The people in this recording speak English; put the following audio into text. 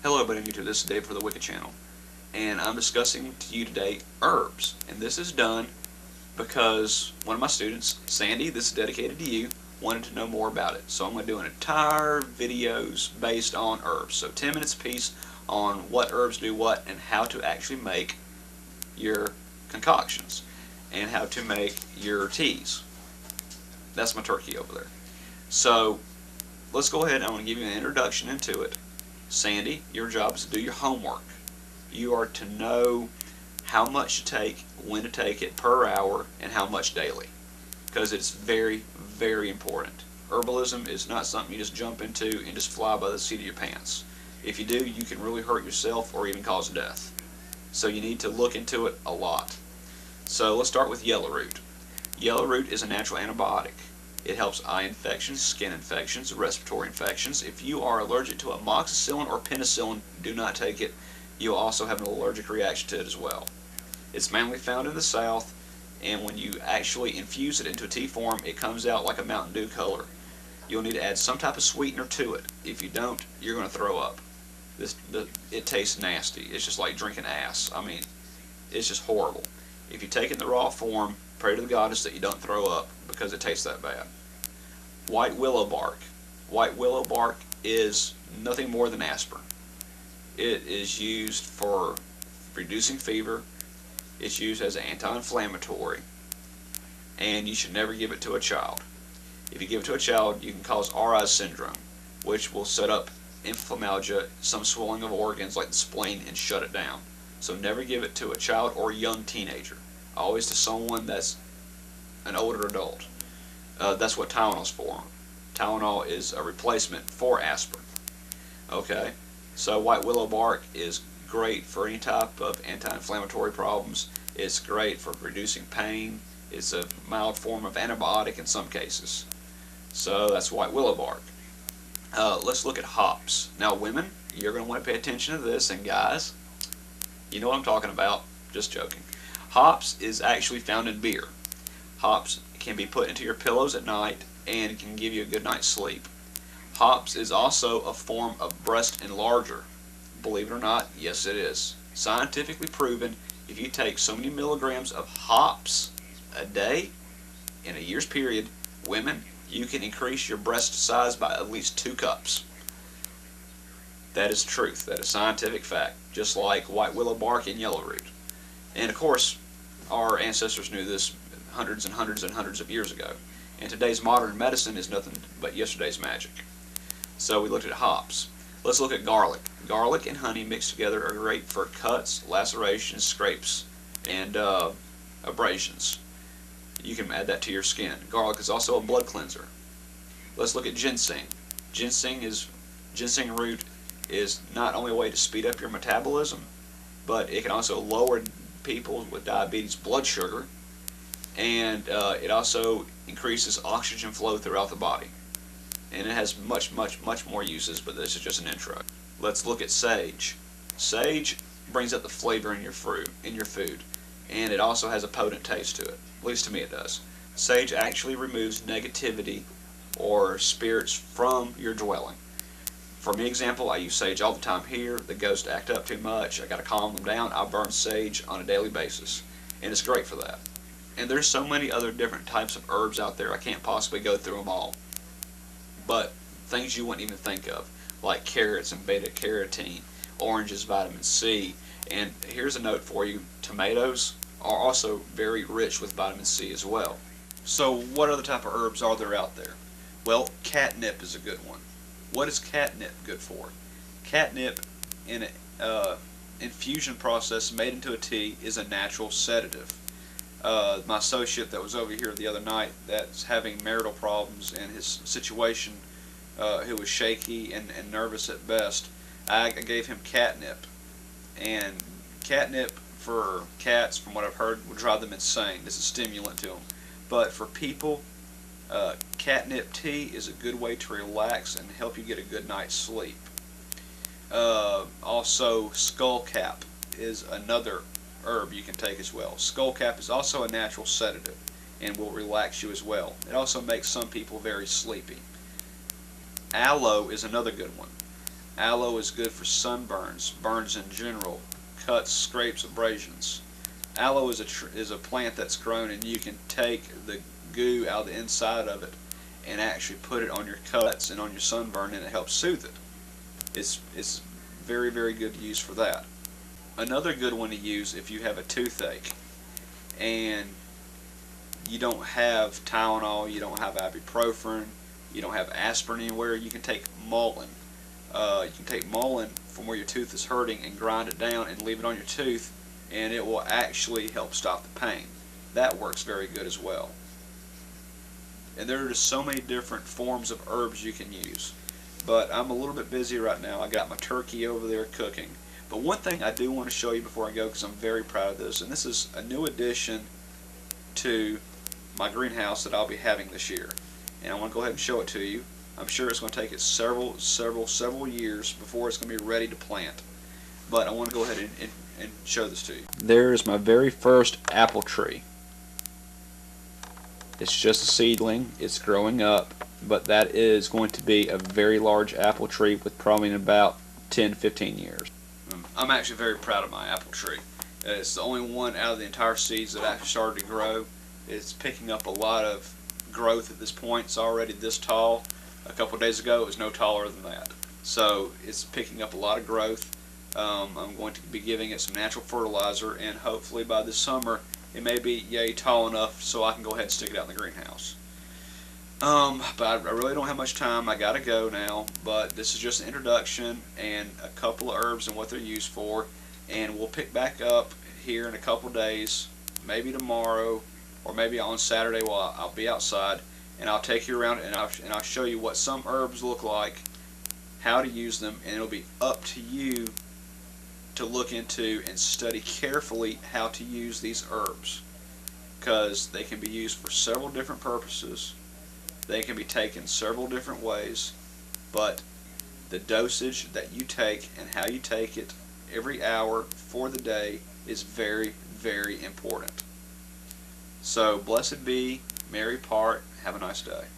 Hello everybody on YouTube, this is Dave for the Wicked channel, and I'm discussing to you today herbs, and this is done because one of my students, Sandy, this is dedicated to you, wanted to know more about it. So I'm going to do an entire videos based on herbs, so 10 minutes a piece on what herbs do what and how to actually make your concoctions and how to make your teas. That's my turkey over there. So let's go ahead and I'm going to give you an introduction into it. Sandy, your job is to do your homework. You are to know how much to take, when to take it per hour, and how much daily. Because it's very, very important. Herbalism is not something you just jump into and just fly by the seat of your pants. If you do, you can really hurt yourself or even cause death. So you need to look into it a lot. So let's start with yellow root. Yellow root is a natural antibiotic. It helps eye infections, skin infections, respiratory infections. If you are allergic to amoxicillin or penicillin, do not take it. You'll also have an allergic reaction to it as well. It's mainly found in the South, and when you actually infuse it into a tea form, it comes out like a Mountain Dew color. You'll need to add some type of sweetener to it. If you don't, you're going to throw up. It tastes nasty. It's just like drinking ass. I mean, it's just horrible. If you take it in the raw form, pray to the goddess that you don't throw up because it tastes that bad. White willow bark. White willow bark is nothing more than aspirin. It is used for reducing fever. It's used as an anti-inflammatory, and you should never give it to a child. If you give it to a child, you can cause RI syndrome, which will set up inflammation, some swelling of organs like the spleen, and shut it down. So never give it to a child or a young teenager. Always to someone that's an older adult. That's what Tylenol's for. Tylenol is a replacement for aspirin. Okay, so white willow bark is great for any type of anti-inflammatory problems. It's great for reducing pain. It's a mild form of antibiotic in some cases. So that's white willow bark. Let's look at hops. Now women, you're going to want to pay attention to this, and guys, you know what I'm talking about. Just joking. Hops is actually found in beer. Hops can be put into your pillows at night and can give you a good night's sleep. Hops is also a form of breast enlarger. Believe it or not, yes it is. Scientifically proven, if you take so many milligrams of hops a day in a year's period, women, you can increase your breast size by at least 2 cups. That is truth. That is scientific fact. Just like white willow bark and yellow root. And of course, our ancestors knew this hundreds and hundreds and hundreds of years ago. And today's modern medicine is nothing but yesterday's magic. So we looked at hops. Let's look at garlic. Garlic and honey mixed together are great for cuts, lacerations, scrapes, and abrasions. You can add that to your skin. Garlic is also a blood cleanser. Let's look at ginseng. Ginseng root is not only a way to speed up your metabolism, but it can also lower people with diabetes blood sugar, and it also increases oxygen flow throughout the body. And it has much more uses, but this is just an intro. Let's look at sage. Sage brings up the flavor in your food, and it also has a potent taste to it. At least to me it does. Sage actually removes negativity or spirits from your dwelling. For me, example, I use sage all the time here. The ghosts act up too much. I got to calm them down. I burn sage on a daily basis, and it's great for that. And there's so many other different types of herbs out there. I can't possibly go through them all. But things you wouldn't even think of, like carrots and beta carotene, oranges, vitamin C, and here's a note for you: tomatoes are also very rich with vitamin C as well. So what other type of herbs are there out there? Well, catnip is a good one. What is catnip good for? Catnip, in an infusion process made into a tea, is a natural sedative. My associate that was over here the other night that's having marital problems in his situation, who was shaky and nervous at best, I gave him catnip. And catnip for cats, from what I've heard, will drive them insane. It's a stimulant to them. But for people, catnip tea is a good way to relax and help you get a good night's sleep. Also, skullcap is another herb you can take as well. Skullcap is also a natural sedative and will relax you as well. It also makes some people very sleepy. Aloe is another good one. Aloe is good for sunburns, burns in general, cuts, scrapes, abrasions. Aloe is a plant that's grown, and you can take the goo out of the inside of it and actually put it on your cuts and on your sunburn, and it helps soothe it. It's very, very good use for that. Another good one to use if you have a toothache and you don't have Tylenol, you don't have ibuprofen, you don't have aspirin anywhere, you can take mullein. You can take mullein from where your tooth is hurting and grind it down and leave it on your tooth, and it will actually help stop the pain. That works very good as well. And there are just so many different forms of herbs you can use. But I'm a little bit busy right now. I got my turkey over there cooking. But one thing I do want to show you before I go, because I'm very proud of this, and this is a new addition to my greenhouse that I'll be having this year. And I want to go ahead and show it to you. I'm sure it's going to take it several years before it's going to be ready to plant. But I want to go ahead and show this to you. There's my very first apple tree. It's just a seedling. It's growing up, but that is going to be a very large apple tree with probably in about 10-15 years. I'm actually very proud of my apple tree. It's the only one out of the entire seeds that actually started to grow. It's picking up a lot of growth at this point. It's already this tall. A couple days ago it was no taller than that. So it's picking up a lot of growth. I'm going to be giving it some natural fertilizer, and hopefully by this summer it may be tall enough so I can go ahead and stick it out in the greenhouse. But I really don't have much time. I gotta go now, but this is just an introduction and a couple of herbs and what they're used for, and we'll pick back up here in a couple days, maybe tomorrow or maybe on Saturday while I'll be outside, and I'll take you around and I'll show you what some herbs look like, how to use them, and it'll be up to you to look into and study carefully how to use these herbs, because they can be used for several different purposes. They can be taken several different ways, but the dosage that you take and how you take it every hour for the day is very, very important. So blessed be, merry part, have a nice day.